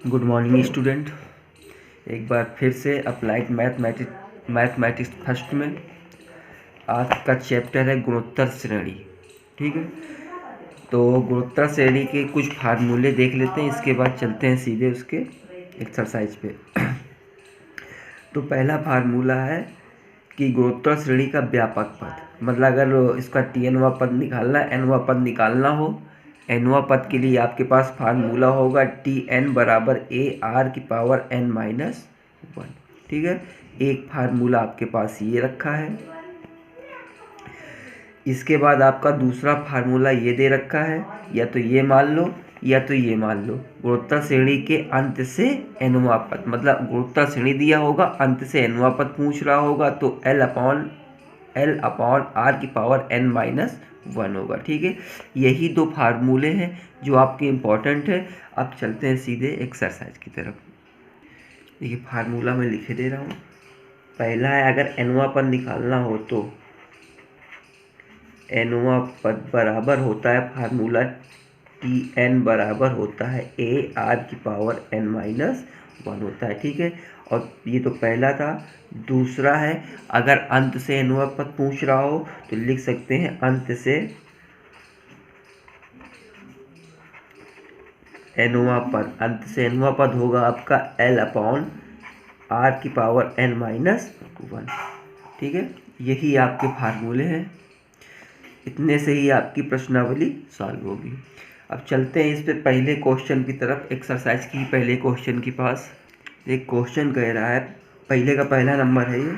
Good morning student. एक बार फिर से अप्लाइड मैथमेटिक्स फर्स्ट में आज का चैप्टर है गुणोत्तर श्रेणी। ठीक है, तो गुणोत्तर श्रेणी के कुछ फार्मूले देख लेते हैं, इसके बाद चलते हैं सीधे उसके एक्सरसाइज पे। तो पहला फार्मूला है कि गुणोत्तर श्रेणी का व्यापक पद, मतलब अगर इसका टी पद निकालना, एनवा पद निकालना हो, एनवा पद के लिए आपके पास फार्मूला होगा टी एन बराबर ए आर की पावर एन माइनस 1। ठीक है, एक फार्मूला आपके पास ये रखा है। इसके बाद आपका दूसरा फार्मूला ये दे रखा है, या तो ये मान लो या तो ये मान लो, गुणोत्तर श्रेणी के अंत से एनवा पद, मतलब गुणोत्तर श्रेणी दिया होगा, अंत से एनवा पद पूछ रहा होगा, तो एल अपॉन आर की पावर एन माइनस 1 होगा। ठीक है, यही दो फार्मूले हैं जो आपके इम्पोर्टेंट है। अब चलते हैं सीधे एक्सरसाइज की तरफ। देखिए फार्मूला मैं लिखे दे रहा हूँ। पहला है, अगर एनवा पद निकालना हो तो एनवा पद बराबर होता है, फार्मूला टी एन बराबर होता है ए आर की पावर एन माइनस 1 होता है। ठीक है, और ये तो पहला था। दूसरा है, अगर अंत से एनवा पद पूछ रहा हो तो लिख सकते हैं अंत से एनवा पद, अंत से एनवा पद होगा आपका एल अपॉन आर की पावर एन माइनस 1। ठीक है, यही आपके फार्मूले हैं। इतने से ही आपकी प्रश्नावली सॉल्व होगी। अब चलते हैं इस पे पहले क्वेश्चन की तरफ, एक्सरसाइज की पहले क्वेश्चन के पास। एक क्वेश्चन कह रहा है, पहले का पहला नंबर है ये।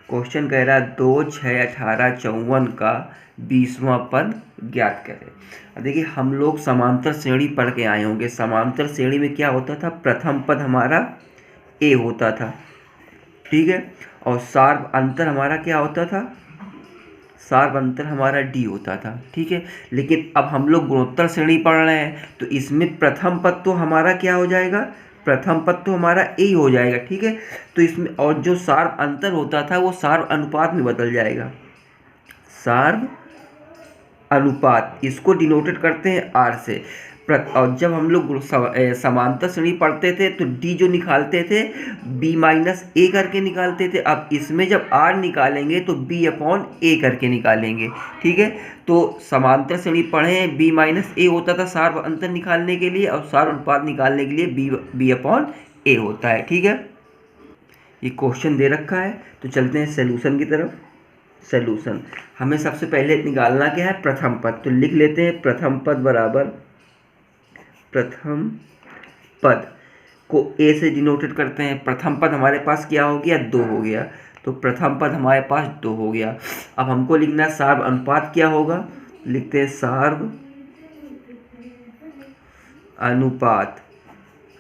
क्वेश्चन कह रहा है 2, 6, 18, 54 का 20वां पद ज्ञात करें। अब देखिए हम लोग समांतर श्रेणी पढ़ के आए होंगे। समांतर श्रेणी में क्या होता था, प्रथम पद हमारा ए होता था। ठीक है, और सार्व अंतर हमारा क्या होता था, सार्व अंतर हमारा डी होता था। ठीक है, लेकिन अब हम लोग गुणोत्तर श्रेणी पढ़ रहे हैं, तो इसमें प्रथम पद तो हमारा क्या हो जाएगा, प्रथम पद तो हमारा ए हो जाएगा। ठीक है, तो इसमें और जो सार्व अंतर होता था वो सार्व अनुपात में बदल जाएगा। सार्व अनुपात, इसको डिनोटेड करते हैं आर से। और जब हम लोग समांतर श्रेणी पढ़ते थे तो डी जो निकालते थे बी माइनस ए करके निकालते थे। अब इसमें जब आर निकालेंगे तो बी अपॉन ए करके निकालेंगे। ठीक है, तो समांतर श्रेणी पढ़े हैं, बी माइनस ए होता था सार्व अंतर निकालने के लिए, और सार्व अनुपात निकालने के लिए बी अपॉन ए होता है। ठीक है, ये क्वेश्चन दे रखा है, तो चलते हैं सॉल्यूशन की तरफ। सॉल्यूशन हमें सबसे पहले निकालना क्या है, प्रथम पद। तो लिख लेते हैं प्रथम पद बराबर, प्रथम पद को ए से डिनोटेड करते हैं। प्रथम पद हमारे पास क्या हो गया, 2 हो गया, तो प्रथम पद हमारे पास 2 हो गया। अब हमको लिखना है सार्व अनुपात क्या होगा, लिखते हैं सार्व अनुपात।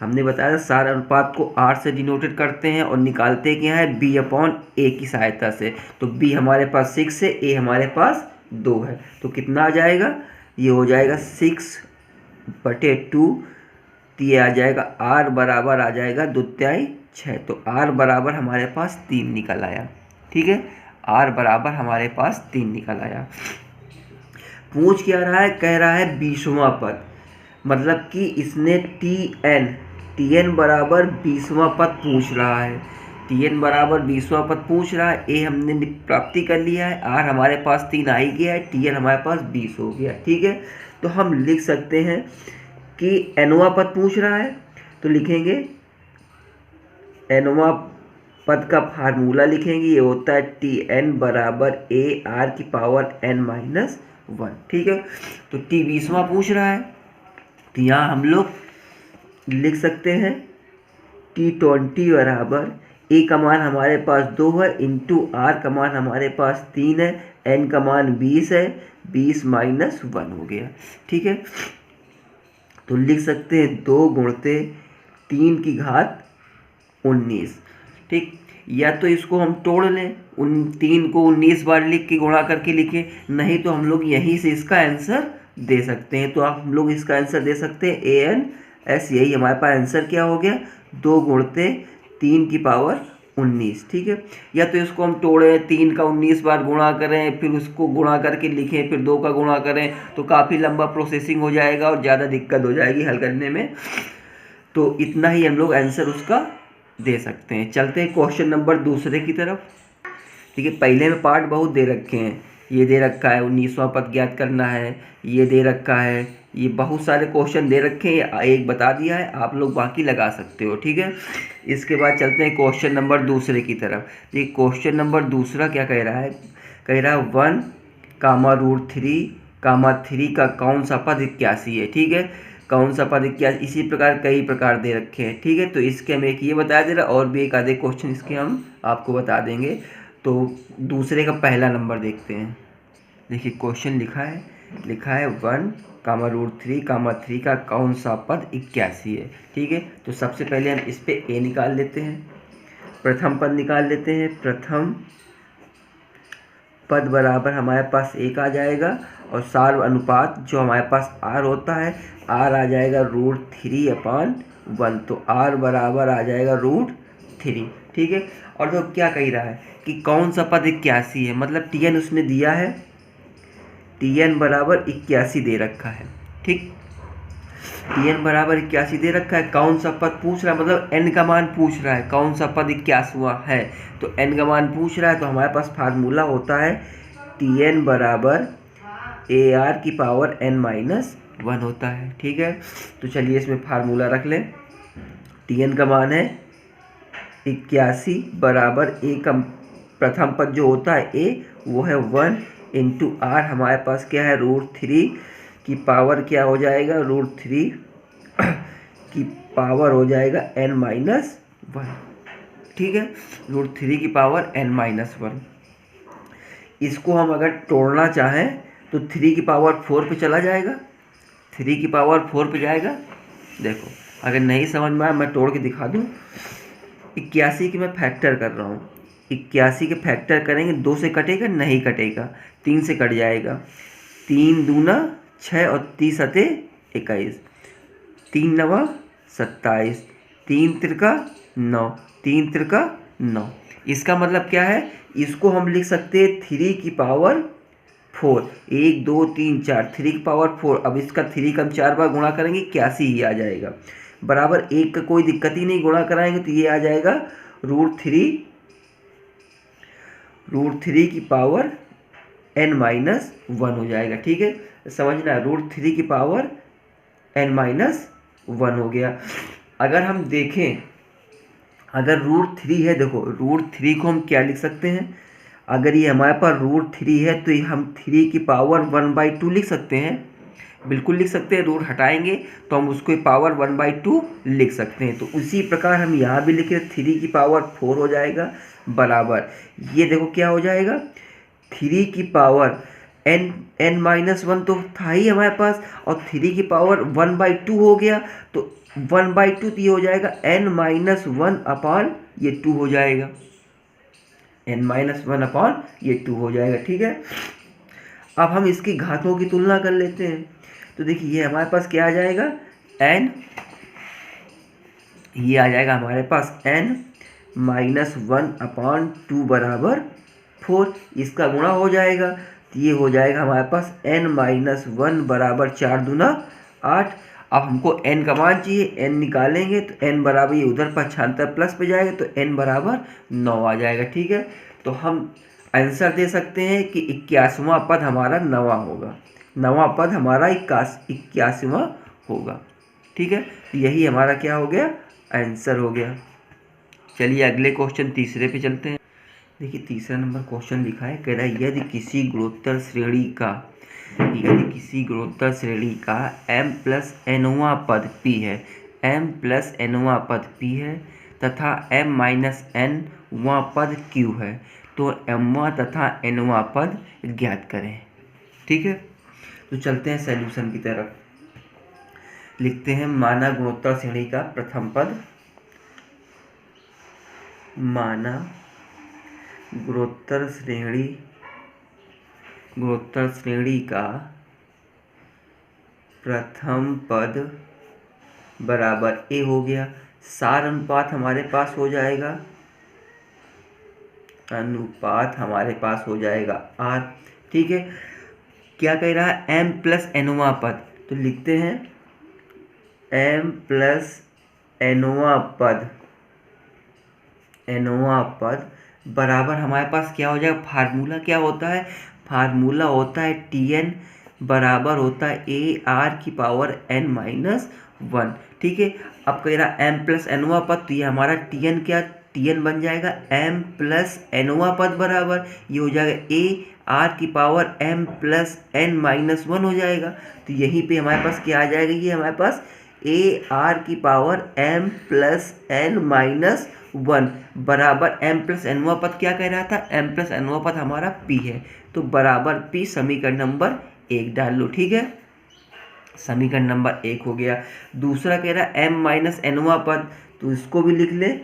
हमने बताया सार्व अनुपात को आर से डिनोटेड करते हैं और निकालते क्या है, बी अपॉन ए की सहायता से। तो बी हमारे पास 6 है, ए हमारे पास 2 है, तो कितना आ जाएगा, ये हो जाएगा 6/2। तो ये आ जाएगा आर बराबर आ जाएगा 2/6। तो आर बराबर हमारे पास 3 निकल आया। ठीक है, आर बराबर हमारे पास 3 निकल आया। पूछ क्या रहा है, कह रहा है 20वां पद, मतलब कि इसने टी एन बराबर 20वां पद पूछ रहा है। टी एन बराबर 20वां पद पूछ रहा है। ए हमने प्राप्ति कर लिया है, आर हमारे पास 3 आ ही गया है, टी एन हमारे पास 20 हो गया। ठीक है, तो हम लिख सकते हैं कि एनवा पद पूछ रहा है, तो लिखेंगे एनवा पद का फार्मूला लिखेंगे, ये होता है टी एन बराबर ए आर की पावर एन माइनस 1। ठीक है, तो टी 20वां पूछ रहा है, तो यहाँ हम लोग लिख सकते हैं T20 बराबर ए का मान हमारे पास 2 है, इंटू आर का मान हमारे पास 3 है, एन का मान 20 है, 20 माइनस 1 हो गया। ठीक है, तो लिख सकते हैं 2 गुणते 3 की घात 19। ठीक, या तो इसको हम तोड़ लें, उन 3 को 19 बार लिख के गुणा करके लिखें, नहीं तो हम लोग यहीं से इसका आंसर दे सकते हैं। तो आप हम लोग इसका आंसर दे सकते हैं ANS, यही हमारे पास आंसर क्या हो गया, 2 गुणते 3 की पावर 19। ठीक है, या तो इसको हम तोड़ें, 3 का 19 बार गुणा करें, फिर उसको गुणा करके लिखें, फिर 2 का गुणा करें, तो काफ़ी लंबा प्रोसेसिंग हो जाएगा और ज़्यादा दिक्कत हो जाएगी हल करने में। तो इतना ही हम लोग आंसर उसका दे सकते हैं। चलते हैं क्वेश्चन नंबर दूसरे की तरफ। ठीक है, पहले में पार्ट बहुत दे रखे हैं, ये दे रखा है 19वां पद ज्ञात करना है, ये दे रखा है, ये बहुत सारे क्वेश्चन दे रखे हैं, एक बता दिया है, आप लोग बाकी लगा सकते हो। ठीक है, इसके बाद चलते हैं क्वेश्चन नंबर दूसरे की तरफ। ये क्वेश्चन नंबर दूसरा क्या कह रहा है, कह रहा है 1 कामा रूट 3 कामा 3 का कौन सा पद 81 है। ठीक है, कौन सा पद 81, इसी प्रकार कई प्रकार दे रखे हैं। ठीक है, तो इसके हम एक ये बता दे रहा, और भी एक आधे क्वेश्चन इसके हम आपको बता देंगे। तो दूसरे का पहला नंबर देखते हैं। देखिए क्वेश्चन लिखा है 1 कामा रूट 3 कामा 3 का कौन सा पद 81 है। ठीक है, तो सबसे पहले हम इस पे ए निकाल लेते हैं, प्रथम पद निकाल लेते हैं। प्रथम पद बराबर हमारे पास 1 आ जाएगा, और सार अनुपात जो हमारे पास आर होता है, आर आ जाएगा √3/1, तो आर बराबर आ जाएगा √3। ठीक है, और तो क्या कह रहा है कि कौन सा पद 81 है, मतलब टीएन उसने दिया है, टीएन बराबर 81 दे रखा है। ठीक, टीएन बराबर 81 दे रखा है, कौन सा पद पूछ रहा है, मतलब एन का मान पूछ रहा है, कौन सा पद 81वां है, तो एन का मान पूछ रहा है, तो हमारे पास फार्मूला होता है टीएन बराबर AR⁻n-1 होता है। ठीक है, तो चलिए इसमें फार्मूला रख लें। टीएन का मान है 81 बराबर ए का प्रथम पद जो होता है ए, वो है 1 इंटू आर, हमारे पास क्या है √3 की पावर क्या हो जाएगा, √3 की पावर हो जाएगा n-1। ठीक है, √3 की पावर n-1। इसको हम अगर तोड़ना चाहें तो 3 की पावर 4 पे चला जाएगा, 3 की पावर 4 पे जाएगा। देखो अगर नहीं समझ में आया मैं तोड़ के दिखा दूँ। 81 की मैं फैक्टर कर रहा हूँ, 81 के फैक्टर करेंगे, 2 से कटेगा, नहीं कटेगा, 3 से कट जाएगा, 3 दूना 6 और 30 सते 21, 3 नवा 27, 3 तिरका 9, 3 तिरका 9। इसका मतलब क्या है, इसको हम लिख सकते हैं 3 की पावर 4, 1 2 3 4, 3 की पावर 4। अब इसका 3 का हम 4 बार गुणा करेंगे 81 ही आ जाएगा, बराबर 1 का कोई दिक्कत ही नहीं, गुणा कराएंगे तो ये आ जाएगा √3 की पावर n-1 हो जाएगा। ठीक है, समझना, √3 की पावर n-1 हो गया। अगर हम देखें, अगर √3 है, देखो √3 को हम क्या लिख सकते हैं, अगर ये हमारे पास √3 है तो ये हम 3 की पावर 1/2 लिख सकते हैं, बिल्कुल लिख सकते हैं। रूट हटाएंगे तो हम उसको पावर 1/2 लिख सकते हैं। तो उसी प्रकार हम यहाँ भी लिखे 3 की पावर 4 हो जाएगा, बराबर ये देखो क्या हो जाएगा, 3 की पावर n-1 तो था ही हमारे पास, और 3 की पावर 1/2 हो गया, तो 1/2 तो ये हो जाएगा n-1 ये 2 हो जाएगा, n-1 ये 2 हो जाएगा। ठीक है, अब हम इसकी घातों की तुलना कर लेते हैं। तो देखिए ये हमारे पास क्या आ जाएगा, n, ये आ जाएगा हमारे पास n-1/2 बराबर 4, इसका गुणा हो जाएगा, तो ये हो जाएगा हमारे पास n-1 बराबर 4 दूना 8। अब हमको n का मान चाहिए, n निकालेंगे तो n बराबर ये उधर पक्षांतर प्लस पे जाएगा, तो n बराबर 9 आ जाएगा। ठीक है, तो हम आंसर दे सकते हैं कि 81वां पद हमारा 9वां होगा, 9वां पद हमारा 81वां होगा। ठीक है, यही हमारा क्या हो गया, आंसर हो गया। चलिए अगले क्वेश्चन तीसरे पे चलते हैं। देखिए तीसरा नंबर क्वेश्चन लिखा है, कह रहा है यदि किसी गुणोत्तर श्रेणी का m+nवां पद p है, m+nवां पद p है तथा m-n वां पद q है, तो mवां तथा nवां पद ज्ञात करें। ठीक है, तो चलते हैं सॉल्यूशन की तरफ। लिखते हैं माना गुणोत्तर श्रेणी का प्रथम पद, माना गुणोत्तर श्रेणी का प्रथम पद बराबर ए हो गया। सार अनुपात हमारे पास हो जाएगा, आर। ठीक है, क्या कह रहा है m+nवां पद, तो लिखते हैं m+n एनवा पद बराबर हमारे पास क्या हो जाएगा, फार्मूला क्या होता है, फार्मूला होता है Tn बराबर होता है AR⁻n-1। ठीक है, अब कह रहा m प्लस एनवा पद, तो ये हमारा Tn क्या, Tn बन जाएगा m प्लस एनवा पद बराबर ये हो जाएगा AR⁻m+n-1 हो जाएगा। तो यहीं पे हमारे पास क्या आ जाएगा, ये हमारे पास AR⁻m+n-1 बराबर m प्लस एनवा पद क्या कह रहा था, m प्लस एनवा पद हमारा p है, तो बराबर p समीकरण नंबर 1 डाल लो। ठीक है, समीकरण नंबर 1 हो गया। दूसरा कह रहा है m माइनस एनवा पद, तो इसको भी लिख ले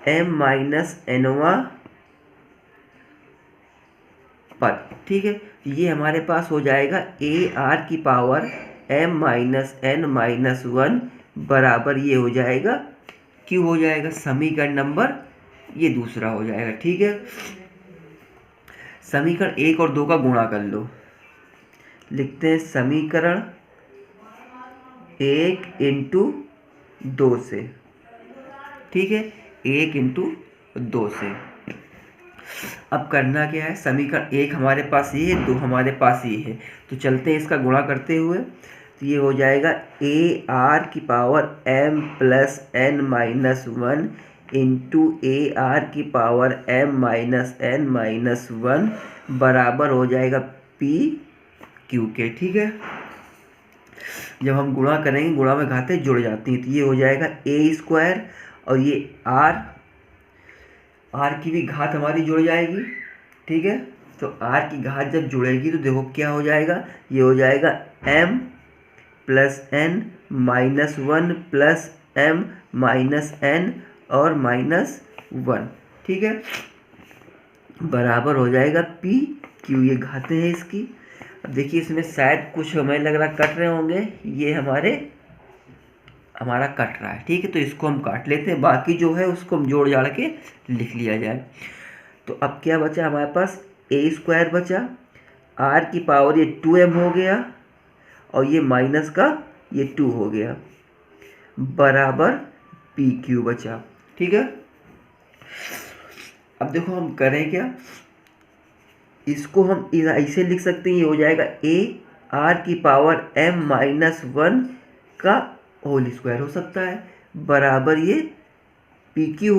m माइनस एनवा पद। ठीक है, ये हमारे पास हो जाएगा AR⁻m-n-1 बराबर ये हो जाएगा क्यों हो जाएगा, समीकरण नंबर ये दूसरा हो जाएगा। ठीक है, समीकरण 1 और 2 का गुणा कर लो, लिखते हैं समीकरण 1 × 2 से। ठीक है, 1 × 2 से। अब करना क्या है, समीकरण 1 हमारे पास ये है, 2 हमारे पास ये है, तो चलते हैं इसका गुणा करते हुए। तो ये हो जाएगा AR⁻m+n-1 × AR⁻m-n-1 बराबर हो जाएगा PQ के। ठीक है, जब हम गुणा करेंगे, गुणा में घातें जुड़ जाती हैं, तो ये हो जाएगा A² और ये R की भी घात हमारी जुड़ जाएगी। ठीक है, तो R की घात जब जुड़ेगी तो देखो क्या हो जाएगा, ये हो जाएगा m+n-1 प्लस m-n और -1। ठीक है, बराबर हो जाएगा PQ, ये घातें हैं इसकी। अब देखिए इसमें शायद कुछ हमें लग रहा कट रहे होंगे, ये हमारा कट रहा है। ठीक है, तो इसको हम काट लेते हैं, बाकी जो है उसको हम जोड़ जाड़ के लिख लिया जाए। तो अब क्या बचा हमारे पास, A² बचा, R की पावर ये 2m हो गया और ये माइनस का ये 2 हो गया, बराबर PQ बचा। ठीक है, अब देखो हम करें क्या, इसको हम ऐसे लिख सकते हैं, ये हो जाएगा AR⁻m-1 का होल स्क्वायर हो सकता है, बराबर ये PQ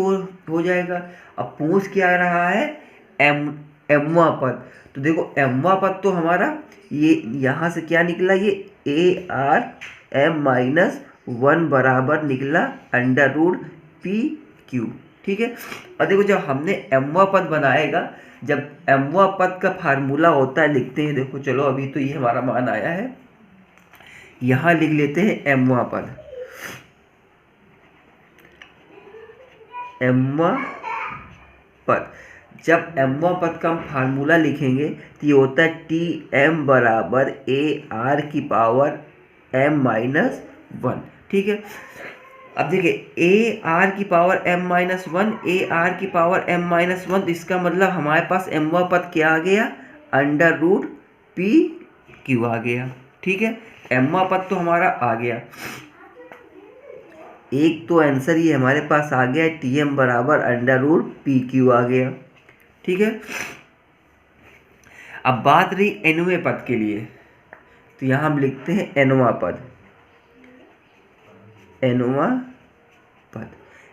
हो जाएगा। अब पूछ क्या रहा है, एमवा पद, तो देखो एमवा पद तो हमारा ये यहाँ से क्या निकला, ये AR⁻m-1 बराबर निकला √PQ। ठीक है, और देखो जब हमने एमवा पद बनाएगा, जब एमवा पद का फार्मूला होता है, लिखते हैं, देखो चलो अभी तो ये हमारा मान आया है, यहाँ लिख लेते हैं एमवा पद। एमवा पद, जब एमवा पद का हम फार्मूला लिखेंगे तो ये होता है Tm बराबर AR⁻m-1। ठीक है, अब देखिए AR⁻m-1, AR⁻m-1, तो इसका मतलब हमारे पास एमवा पद क्या आ गया, √PQ आ गया। ठीक है, एमवा पद तो हमारा आ गया, एक तो आंसर ये हमारे पास आ गया, Tm बराबर √PQ आ गया। ठीक है, अब बात रही एनवें पद के लिए, तो यहाँ हम लिखते हैं एनवा पद। एनवा पद,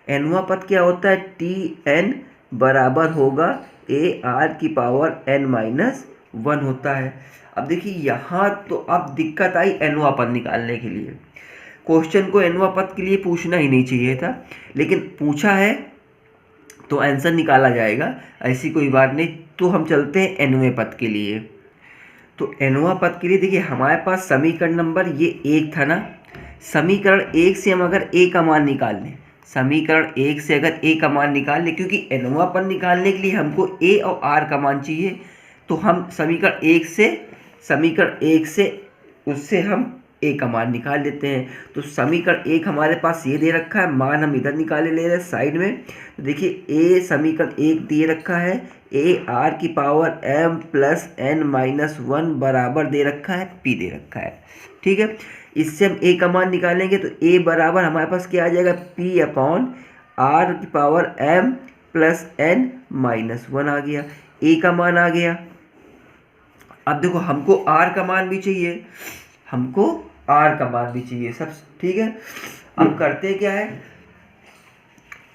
एनवा पद क्या होता है, Tn बराबर होगा AR⁻n-1 होता है। अब देखिए यहाँ तो अब दिक्कत आई एनवा पद निकालने के लिए, क्वेश्चन को एनवा पद के लिए पूछना ही नहीं चाहिए था, लेकिन पूछा है तो आंसर निकाला जाएगा, ऐसी कोई बात नहीं। तो हम चलते हैं एनवे पद के लिए। तो एनवा पद के लिए देखिए हमारे पास समीकरण नंबर ये 1 था ना, समीकरण 1 से हम अगर a का मान निकाल लें, समीकरण 1 से अगर a का मान निकाल लें, क्योंकि एनवा पद निकालने के लिए हमको a और r का मान चाहिए, तो हम समीकरण 1 से उससे हम ए का मान निकाल लेते हैं। तो समीकरण एक हमारे पास ये दे रखा है, मान हम इधर निकाले ले रहे हैं साइड में। तो देखिए ए समीकरण एक दे रखा है, ए आर की power M plus N minus one बराबर दे रखा है पी दे रखा है। ठीक है, इससे हम ए का मान निकालेंगे तो ए बराबर हमारे पास क्या आ जाएगा, पी अपॉन आर की power M plus N minus one आ गया, ए का मान आ गया। अब देखो हमको आर का मान भी चाहिए, हमको आर का मान भी चाहिए सब। ठीक है, अब करते क्या है,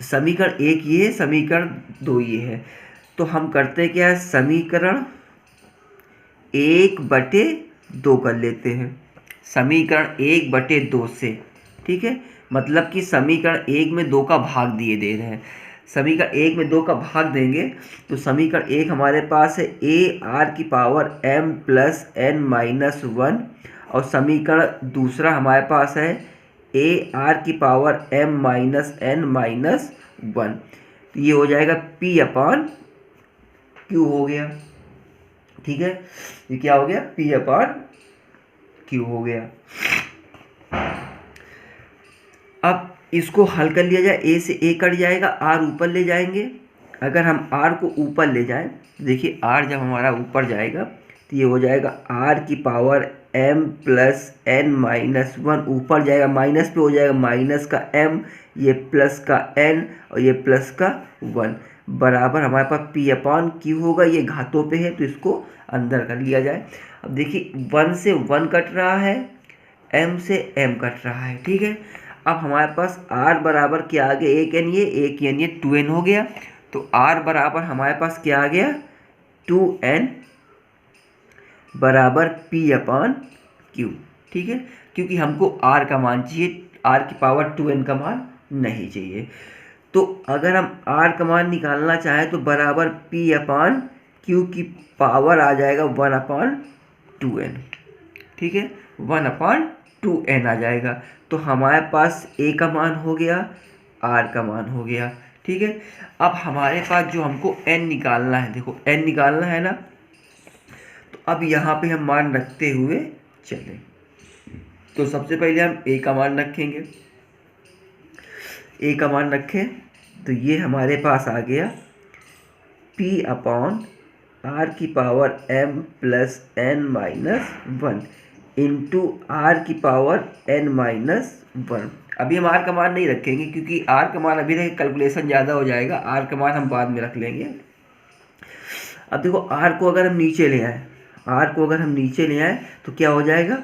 समीकरण एक ये है, समीकरण दो ये है, तो हम करते क्या है, समीकरण एक बटे दो कर लेते हैं, समीकरण एक बटे दो से। ठीक है, मतलब कि समीकरण एक में दो का भाग दिए दे रहे हैं, समीकरण एक में दो का भाग देंगे तो समीकरण एक हमारे पास है ए आर की power M plus N minus one, और समीकरण दूसरा हमारे पास है ए आर की power M minus N minus one. तो ये हो जाएगा पी अपॉन क्यू हो गया। ठीक है, ये क्या हो गया, पी अपॉन क्यू हो गया। अब इसको हल कर लिया जाए, ए से ए कट जाएगा, आर ऊपर ले जाएंगे। अगर हम आर को ऊपर ले जाएं, देखिए आर जब हमारा ऊपर जाएगा तो ये हो जाएगा आर की power M plus N minus one, ऊपर जाएगा माइनस पे हो जाएगा माइनस का एम, ये प्लस का एन और ये प्लस का वन, बराबर हमारे पास पी अपॉन क्यू होगा। ये घातों पे है तो इसको अंदर कर लिया जाए। अब देखिए वन से वन कट रहा है, एम से एम कट रहा है। ठीक है, अब हमारे पास r बराबर क्या आ गया, एक एन ये 2n हो गया, तो r बराबर हमारे पास क्या आ गया, 2n बराबर p अपॉन q। ठीक है, क्योंकि हमको r का मान चाहिए, r की पावर 2n का मान नहीं चाहिए। तो अगर हम r का मान निकालना चाहें तो बराबर p अपॉन q की पावर आ जाएगा 1 अपॉन 2n। ठीक है, 1 अपॉन 2n आ जाएगा। तो हमारे पास a का मान हो गया, r का मान हो गया। ठीक है, अब हमारे पास जो हमको n निकालना है, देखो n निकालना है ना, तो अब यहाँ पे हम मान रखते हुए चलें। तो सबसे पहले हम a का मान रखेंगे, a का मान रखें तो ये हमारे पास आ गया p अपॉन r की power m plus N minus one into R की पावर n माइनस वन। अभी हम r का मान नहीं रखेंगे क्योंकि r का मान अभी रखे कैलकुलेशन ज़्यादा हो जाएगा, r का मान हम बाद में रख लेंगे। अब देखो r को अगर हम नीचे ले आए, r को अगर हम नीचे ले आए तो क्या हो जाएगा,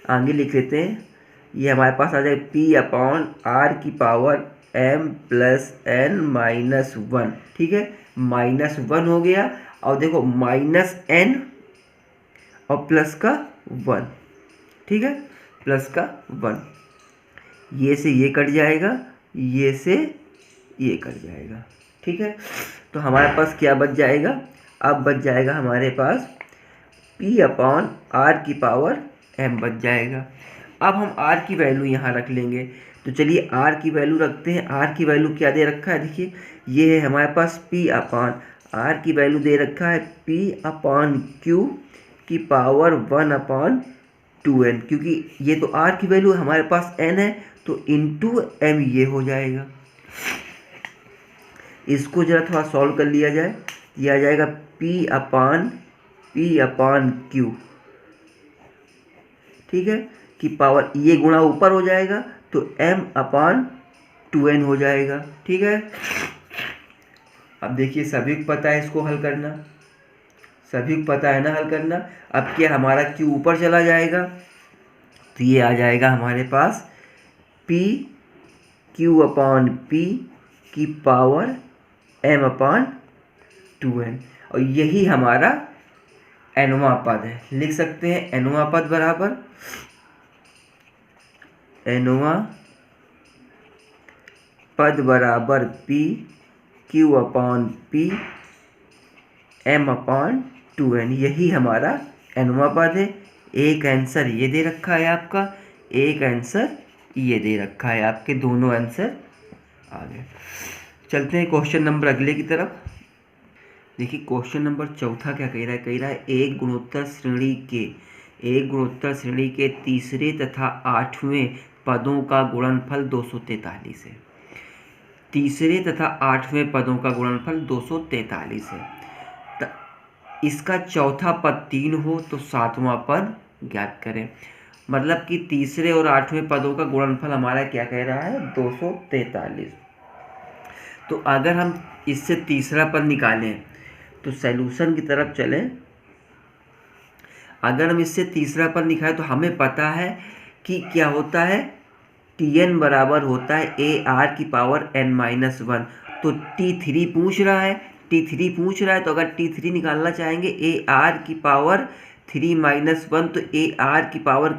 आगे लिख लेते हैं, ये हमारे पास आ जाएगा p अपॉन r की power m plus N minus one. ठीक है, माइनस वन हो गया, और देखो माइनस n और प्लस का वन। ठीक है, प्लस का वन, ये से ये कट जाएगा, ये से ये कट जाएगा। ठीक है, तो हमारे पास क्या बच जाएगा, अब बच जाएगा हमारे पास p अपॉन r की पावर m बच जाएगा। अब हम r की वैल्यू यहाँ रख लेंगे, तो चलिए r की वैल्यू रखते हैं। r की वैल्यू क्या दे रखा है, देखिए ये है हमारे पास p अपॉन r की वैल्यू दे रखा है p अपॉन q की पावर 1 अपॉन 2n, क्योंकि ये तो r की वैल्यू हमारे पास n है तो इंटू m ये हो जाएगा। इसको जरा थोड़ा सॉल्व कर लिया जाए, ये आ जाएगा p अपॉन q। ठीक है, कि पावर ये गुणा ऊपर हो जाएगा तो m अपॉन 2n हो जाएगा। ठीक है, अब देखिए सभी को पता है इसको हल करना, सभी को पता है ना हल करना। अब क्या हमारा q ऊपर चला जाएगा तो ये आ जाएगा हमारे पास p q अपॉन p की पावर m अपॉन 2n, और यही हमारा nवां पद है। लिख सकते हैं nवां पद बराबर nवां पद बराबर p q upon p m upon 2n, यही हमारा nवां पद है। एक आंसर ये दे रखा है आपका, एक आंसर ये दे रखा है, आपके दोनों आंसर आ गए। चलते हैं क्वेश्चन नंबर अगले की तरफ। देखिए क्वेश्चन नंबर चौथा क्या कह रहा है, कह रहा है एक गुणोत्तर श्रेणी के एक गुणोत्तर श्रेणी के तीसरे तथा आठवें पदों का गुणनफल 243 है। तीसरे तथा आठवें पदों का गुणनफल 243 है। इसका चौथा पद 3 हो तो सातवां पद ज्ञात करें। मतलब कि तीसरे और आठवें पदों का गुणनफल हमारा क्या कह रहा है, 243। तो अगर हम इससे तीसरा पद निकालें तो सॉल्यूशन की तरफ चलें। अगर हम इससे तीसरा पद निकालें तो हमें पता है कि क्या होता है, Tn बराबर होता है AR⁻n-1। तो T3 पूछ रहा है, तो अगर T3 निकालना चाहेंगे AR⁻3-1 तो AR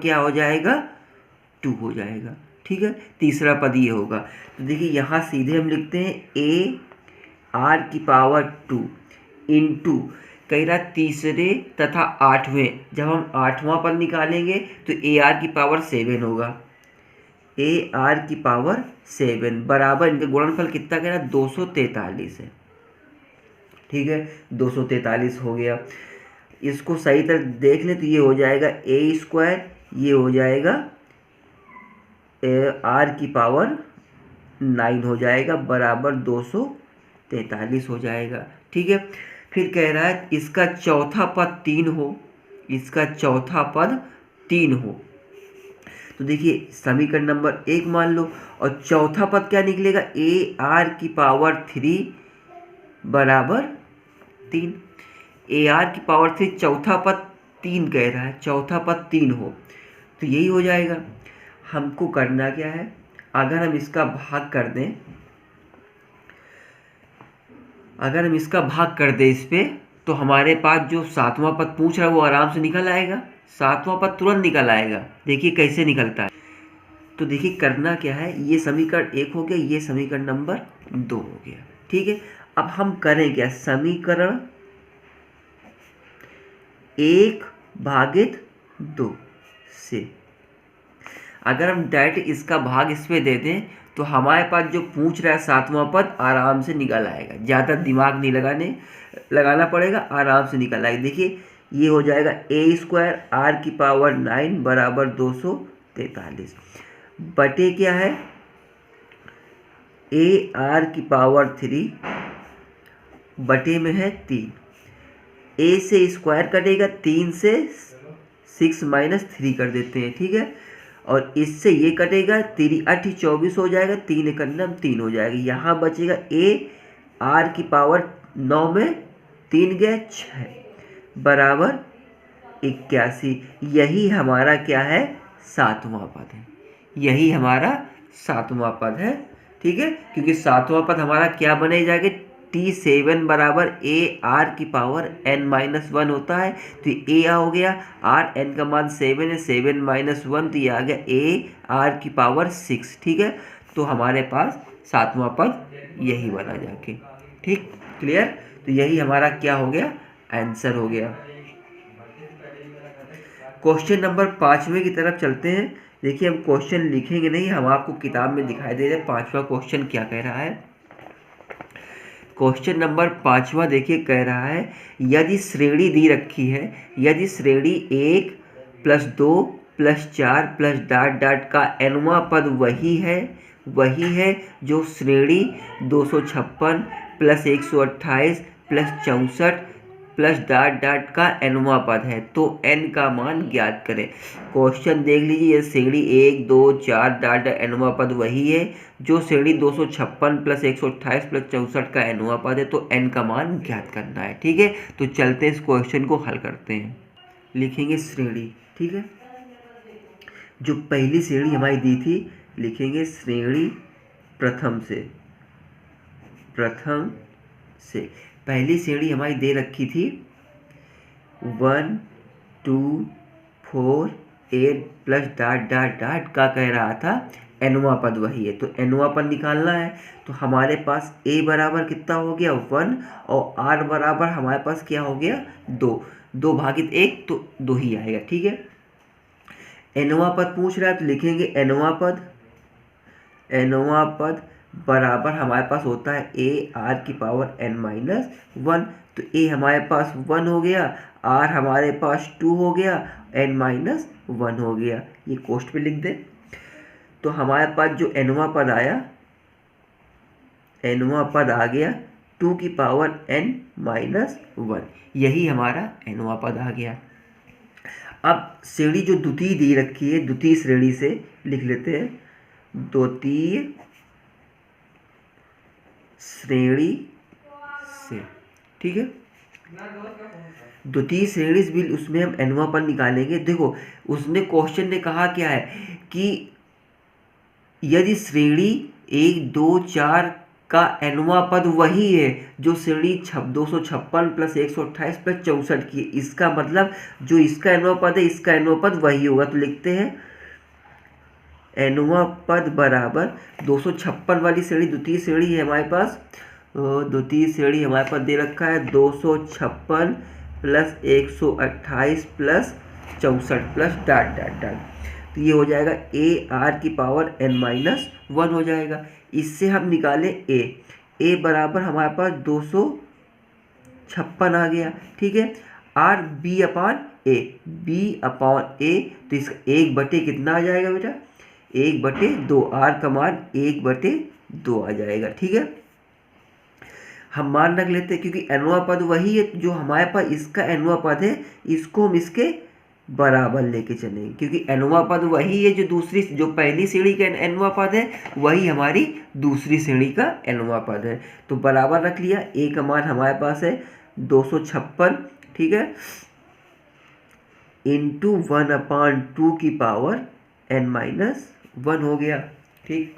क्या हो जाएगा, 2 हो जाएगा। ठीक है, तीसरा पद ये होगा। तो देखिए यहाँ सीधे हम लिखते हैं AR⁻2 इंटू कह रहा तीसरे तथा आठवें, जब हम आठवां पद निकालेंगे तो AR⁻7 होगा। AR⁻7 बराबर इनका गुणनफल कितना कह रहा है, 243 है। ठीक है, 243 हो गया। इसको सही तरह देख लें तो ये हो जाएगा A², ये हो जाएगा R⁻9 हो जाएगा, बराबर 243 हो जाएगा। ठीक है, फिर कह रहा है इसका चौथा पद 3 हो, इसका चौथा पद 3 हो। तो देखिए समीकरण नंबर 1 मान लो और चौथा पद क्या निकलेगा, AR⁻3 बराबर 3। AR⁻3 चौथा पद 3 कह रहा है, चौथा पद 3 हो तो यही हो जाएगा। हमको करना क्या है, अगर हम इसका भाग कर दें, अगर हम इसका भाग कर दें इस पे, तो हमारे पास जो सातवां पद पूछ रहा है वो आराम से निकल आएगा। सातवां पद तुरंत निकल आएगा। देखिए कैसे निकलता है। तो देखिए करना क्या है, ये समीकरण 1 हो गया, ये समीकरण नंबर 2 हो गया। ठीक है, अब हम करें क्या, समीकरण 1/2 से अगर हम डायरेक्ट इसका भाग इस पे दे दें तो हमारे पास जो पूछ रहा है सातवां पद आराम से निकल आएगा। ज़्यादा दिमाग नहीं लगाना पड़ेगा, आराम से निकल आएगा। देखिए ये हो जाएगा A² R⁻9 बराबर 243 बटे क्या है, AR⁻3 बटे में है 3। A से स्क्वायर कटेगा, 3 से 6 - 3 कर देते हैं। ठीक है, और इससे ये कटेगा, 3 8 24 हो जाएगा, 3 1 3 हो जाएगा। यहाँ बचेगा AR⁻9 में 3 गए 6 बराबर 81। यही हमारा क्या है, सातवां पद है। यही हमारा सातवां पद है। ठीक है, क्योंकि सातवां पद हमारा क्या बने जाएगा, T7 बराबर AR⁻n-1 होता है। तो A हो गया, R n का मान 7 है, 7 - 1 तो ये आ गया AR⁻6। ठीक है, तो हमारे पास सातवां पद यही बना जाके। ठीक, क्लियर। तो यही हमारा क्या हो गया, आंसर हो गया। क्वेश्चन नंबर 5वें की तरफ चलते हैं। देखिए हम क्वेश्चन लिखेंगे नहीं, हम आपको किताब में दिखाई दे रहे हैं 5वां क्वेश्चन क्या कह रहा है। क्वेश्चन नंबर 5वां देखिए कह रहा है, यदि श्रेणी दी रखी है, यदि श्रेणी 1 + 2 + 4 + ... का nवां पद वही है जो श्रेणी 256 + 128 + 64 + ... का nवां पद है, तो n का मान ज्ञात करें। क्वेश्चन देख लीजिए, श्रेणी 1 2 4 ... nवां पद वही है जो श्रेणी 256 + 128 + 64 का nवां पद है, तो n का मान ज्ञात करना है। ठीक है, तो चलते इस क्वेश्चन को हल करते हैं। लिखेंगे श्रेणी। ठीक है, जो पहली श्रेणी हमारी दी थी लिखेंगे श्रेणी प्रथम से पहली श्रेणी हमारी दे रखी थी 1 2 4 8 + ... का कह रहा था nवां पद वही है, तो nवां पद निकालना है। तो हमारे पास a बराबर कितना हो गया, 1, और r बराबर हमारे पास क्या हो गया, 2। 2/1 तो 2 ही आएगा। ठीक है, nवां पद पूछ रहा है तो लिखेंगे nवां पद बराबर हमारे पास होता है ए आर की पावर एन माइनस वन। तो ए हमारे पास 1 हो गया, आर हमारे पास 2 हो गया, एन माइनस 1 हो गया। ये कोष्ठ पे लिख दे। तो हमारे पास जो एनवा पद आया, एनवा पद आ गया 2 की पावर एन माइनस 1, यही हमारा एनवा पद आ गया। अब श्रेणी जो द्वितीय दी रखी है, द्वितीय श्रेणी से लिख लेते हैं, द्वितीय श्रेणी से, ठीक है। द्वितीय श्रेणी से भी उसमें हम एनवा पद निकालेंगे। देखो उसने क्वेश्चन ने कहा क्या है कि यदि श्रेणी 1 2 4 का एनवा पद वही है जो श्रेणी 256 प्लस 128 प्लस 64 की है, इसका मतलब जो इसका एनवा पद है इसका एनवा पद वही होगा। तो लिखते हैं एनवा पद बराबर 256 वाली श्रेणी द्वितीय श्रेणी है हमारे पास। द्वितीय श्रेणी हमारे पास दे रखा है 256 plus 128 plus 64 plus dot dot dot. तो ये हो जाएगा ए आर की पावर एन माइनस 1 हो जाएगा। इससे हम निकालें ए बराबर हमारे पास 256 आ गया, ठीक है। आर बी अपान ए, बी अपान ए, तो इसका 1/, कितना आ जाएगा बेटा 1/2, आर का मान 1/2 आ जाएगा, ठीक है। हम मान रख लेते हैं क्योंकि एनवा पद वही है जो हमारे पास इसका एनवा पद है, इसको हम इसके बराबर लेके चलेंगे क्योंकि एनवा पद वही है जो पहली श्रेणी का एनवा पद है वही हमारी दूसरी श्रेणी का एनवा पद है। तो बराबर रख लिया, ए का मान हमारे पास है 256, ठीक है, इंटू 1/2 की पावर एन माइनस 1 हो गया, ठीक।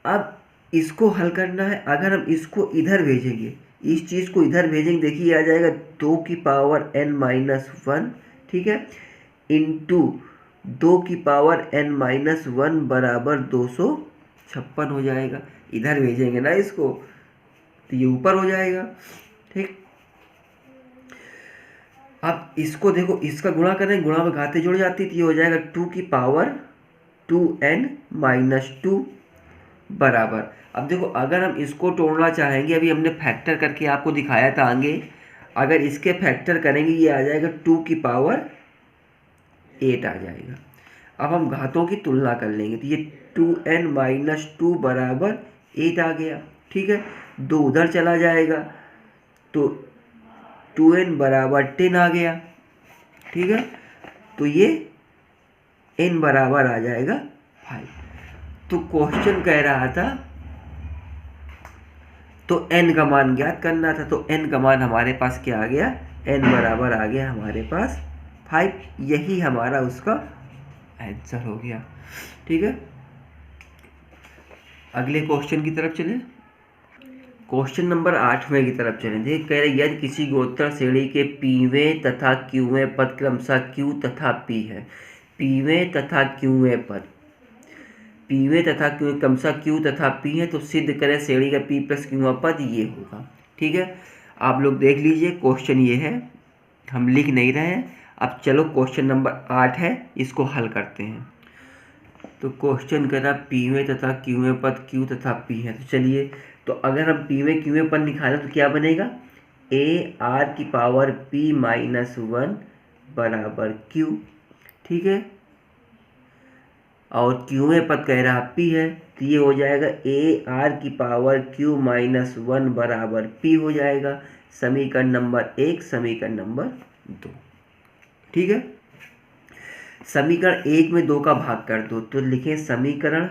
अब इसको हल करना है। अगर हम इसको इधर भेजेंगे, इस चीज़ को इधर भेजेंगे, देखिए आ जाएगा 2 की पावर एन माइनस 1, ठीक है, इंटू 2 की पावर एन माइनस 1 बराबर 256 हो जाएगा। इधर भेजेंगे ना इसको तो ये ऊपर हो जाएगा, ठीक। अब इसको देखो, इसका गुणा करें, गुणा में घाते जुड़ जाती तो ये हो जाएगा 2 की पावर 2n माइनस 2 बराबर। अब देखो अगर हम इसको तोड़ना चाहेंगे, अभी हमने फैक्टर करके आपको दिखाया था आगे, अगर इसके फैक्टर करेंगे ये आ जाएगा 2 की पावर 8 आ जाएगा। अब हम घातों की तुलना कर लेंगे तो ये 2n माइनस 2 बराबर 8 आ गया, ठीक है। 2 उधर चला जाएगा तो 2n बराबर 10 आ गया, ठीक है। तो ये n बराबर आ जाएगा 5। तो क्वेश्चन कह रहा था तो n का मान ज्ञात करना था, तो n का मान हमारे पास क्या आ गया, n बराबर आ गया हमारे पास 5। यही हमारा उसका आंसर हो गया, ठीक है। अगले क्वेश्चन की तरफ चलें। क्वेश्चन नंबर 8वें की तरफ चलें। देखिए कह रहे यदि किसी गुणोत्तर श्रेणी के पीवें तथा क्यूवें पद क्रमशः क्यू तथा पी है, पीवें तथा क्यूवें पद, पीवें तथा क्यू क्रमशः क्यू तथा पी है, तो सिद्ध करें श्रेणी का पी प्लस क्यूवा पद ये होगा, ठीक है। आप लोग देख लीजिए क्वेश्चन ये है, हम लिख नहीं रहे हैं। अब चलो क्वेश्चन नंबर 8 है, इसको हल करते हैं। तो क्वेश्चन कह रहा पीवें तथा क्यूवें पद क्यू तथा पी है। तो चलिए, तो अगर हम पीवें क्यूवें पद निकालें तो क्या बनेगा, ए आर की पावर पी माइनस 1 बराबर क्यू, ठीक है। और क्यूवें पद कह रहा पी है तो ये हो जाएगा ए आर की पावर क्यू माइनस 1 बराबर पी हो जाएगा। समीकरण नंबर 1, समीकरण नंबर 2, ठीक है। समीकरण 1 में 2 का भाग कर दो तो लिखें समीकरण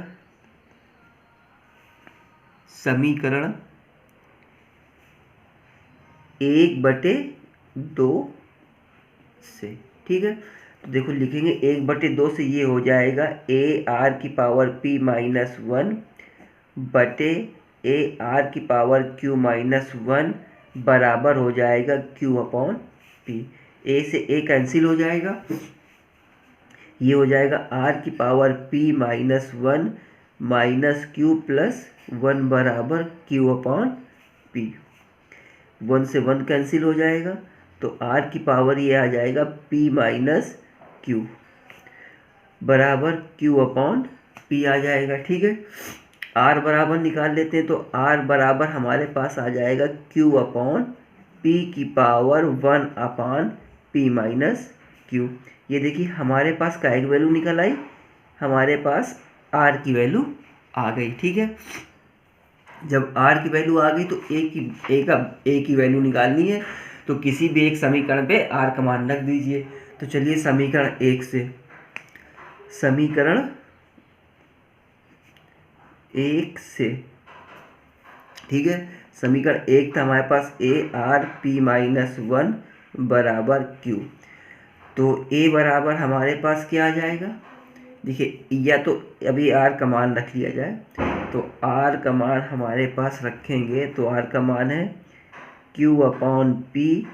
1/2 से, ठीक है। तो देखो लिखेंगे 1/2 से ये हो जाएगा ए आर की पावर पी माइनस 1 बटे ए आर की पावर क्यू माइनस 1 बराबर हो जाएगा क्यू अपॉन पी। ए से ए कैंसिल हो जाएगा, ये हो जाएगा आर की power P minus 1 minus Q plus 1 बराबर क्यू अपॉन पी। 1 से 1 कैंसिल हो जाएगा तो आर की पावर ये आ जाएगा पी माइनस क्यू बराबर क्यू अपॉन पी आ जाएगा, ठीक है। आर बराबर निकाल लेते हैं, तो आर बराबर हमारे पास आ जाएगा क्यू अपॉन पी की power 1 upon P minus Q. ये देखिए हमारे पास का एक वैल्यू निकल आई, हमारे पास आर की वैल्यू आ गई। ठीक है, जब आर की वैल्यू आ गई तो ए की वैल्यू निकालनी है, तो किसी भी एक समीकरण पे आर का मान रख दीजिए। तो चलिए समीकरण एक से, समीकरण एक से, ठीक है, समीकरण एक था हमारे पास ए आर पी माइनस 1 बराबर क्यू। तो ए बराबर हमारे पास क्या आ जाएगा, देखिए या तो अभी आर का मान रख लिया जाए, तो आर का मान हमारे पास रखेंगे तो आर का मान है क्यू अपॉन पी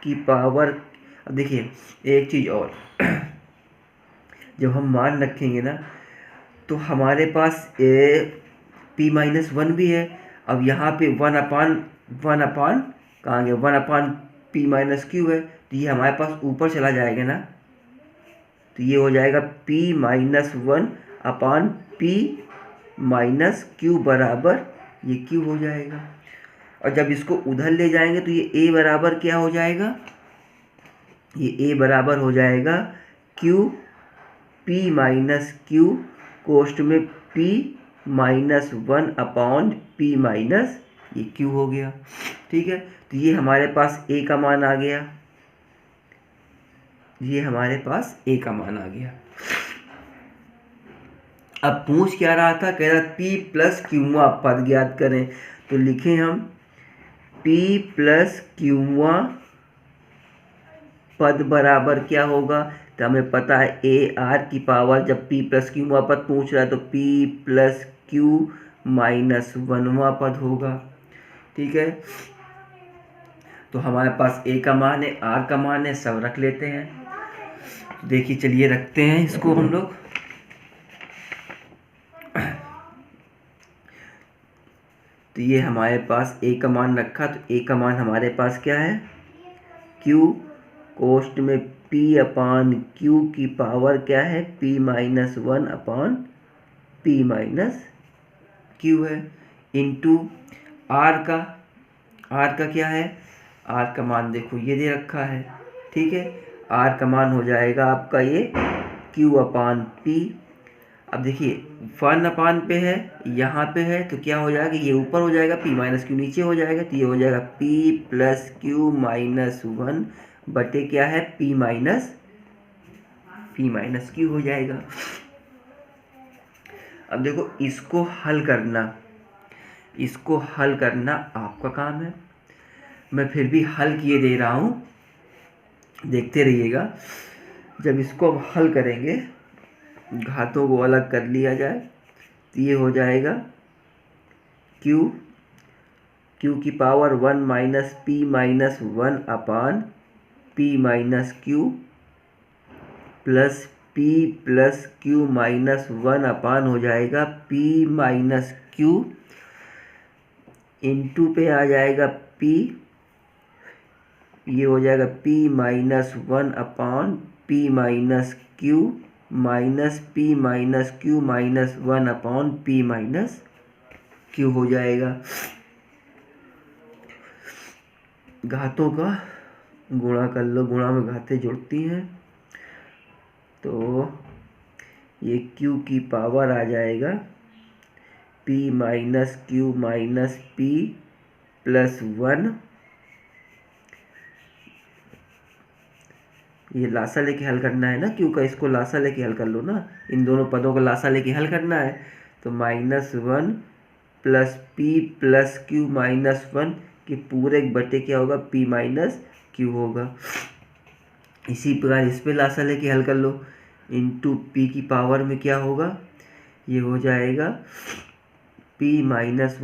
की पावर। अब देखिए एक चीज़ और, जब हम मान रखेंगे ना तो हमारे पास पी माइनस 1 भी है। अब यहाँ पे 1 अपान कहाँ गया, 1 अपान पी माइनस क्यू है, तो ये हमारे पास ऊपर चला जाएगा ना, तो ये हो जाएगा P minus 1 upon P minus Q बराबर ये क्यू हो जाएगा। और जब इसको उधर ले जाएंगे तो ये ए बराबर क्या हो जाएगा, ये ए बराबर हो जाएगा क्यू पी माइनस क्यू कोष्ट में P minus 1 upon P minus ये क्यू हो गया। ठीक है, तो ये हमारे पास ए का मान आ गया, ये हमारे पास ए का मान आ गया। अब पूछ क्या रहा था, कह रहा पी प्लस क्यूआ पद ज्ञात करें, तो लिखें हम पी प्लस क्यूआ पद बराबर क्या होगा, तो हमें पता है ए आर की पावर, जब पी प्लस क्यूआ पद पूछ रहा है तो पी प्लस क्यू माइनस 1वां पद होगा। ठीक है, तो हमारे पास ए का मान है, आर का मान है, सब रख लेते हैं। तो देखिए चलिए रखते हैं इसको हम लोग। तो ये हमारे पास ए का मान रखा, तो ए का मान हमारे पास क्या है, क्यू कोष्ट में पी अपान क्यू की पावर क्या है, P minus 1 upon P minus Q है, इंटू आर का क्या है, आर का मान देखो ये दे रखा है। ठीक है, आर का मान हो जाएगा आपका ये क्यू अपान पी। अब देखिए 1 अपान पे है, यहाँ पे है, तो क्या हो जाएगा, ये ऊपर हो जाएगा, पी माइनस क्यू नीचे हो जाएगा, तो ये हो जाएगा पी प्लस क्यू माइनस 1 बटे क्या है, पी माइनस क्यू हो जाएगा। अब देखो इसको हल करना आपका काम है, मैं फिर भी हल किए दे रहा हूँ, देखते रहिएगा। जब इसको हम हल करेंगे, घातों को अलग कर लिया जाए, तो ये हो जाएगा क्यू की power 1 minus P minus 1 upon P minus Q plus P plus Q minus 1 upon हो जाएगा पी माइनस क्यू, इंटू पे आ जाएगा पी, ये हो जाएगा P minus 1 upon P minus Q minus P minus Q minus 1 upon P minus Q हो जाएगा। घातों का गुणा कर लो, गुणा में घातें जुड़ती हैं, तो ये क्यू की पावर आ जाएगा P minus Q minus P plus 1, ये लासा लेके हल करना है ना क्यू का, इसको लासा लेके हल कर लो ना, इन दोनों पदों का लासा लेके हल करना है। तो -1 plus P plus Q minus 1 के पूरे बटे क्या होगा, पी माइनस क्यू होगा। इसी प्रकार इस पे लासा लेके हल कर लो, इंटू पी की पावर में क्या होगा, ये हो जाएगा p-1 minus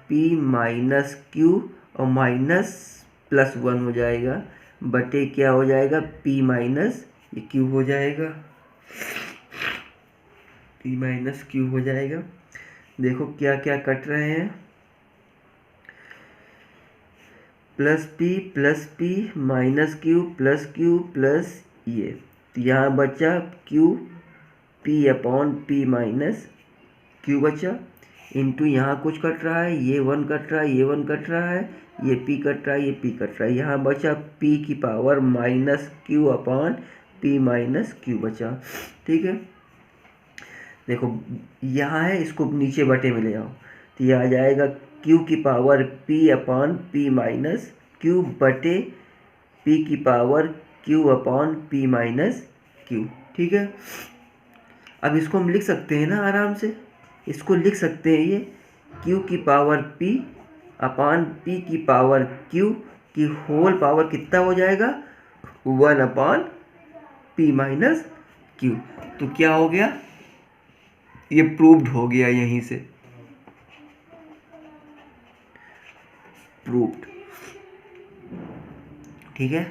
P minus Q और माइनस प्लस 1 हो जाएगा, बटे क्या हो जाएगा, p माइनस ये क्यू हो जाएगा, p माइनस क्यू हो जाएगा। देखो क्या क्या कट रहे हैं, plus P minus Q plus ये, तो यहाँ बचा Q p upon P minus Q बचा, इंटू यहाँ कुछ कट रहा है, ये 1 कट रहा है, ये 1 कट रहा है, ये p कट रहा है, ये p कट रहा है, यहाँ बचा p की power minus Q upon p minus Q बचा। ठीक है, देखो यहाँ है, इसको नीचे बटे में ले आओ तो ये आ जाएगा q की power p upon p minus Q बटे p की power q upon p minus Q. ठीक है, अब इसको हम लिख सकते हैं ना आराम से, इसको लिख सकते हैं ये q की पावर p अपॉन p की पावर q की होल पावर कितना हो जाएगा 1 अपॉन p माइनस क्यू। तो क्या हो गया, ये प्रूव्ड हो गया, यहीं से प्रूव्ड। ठीक है।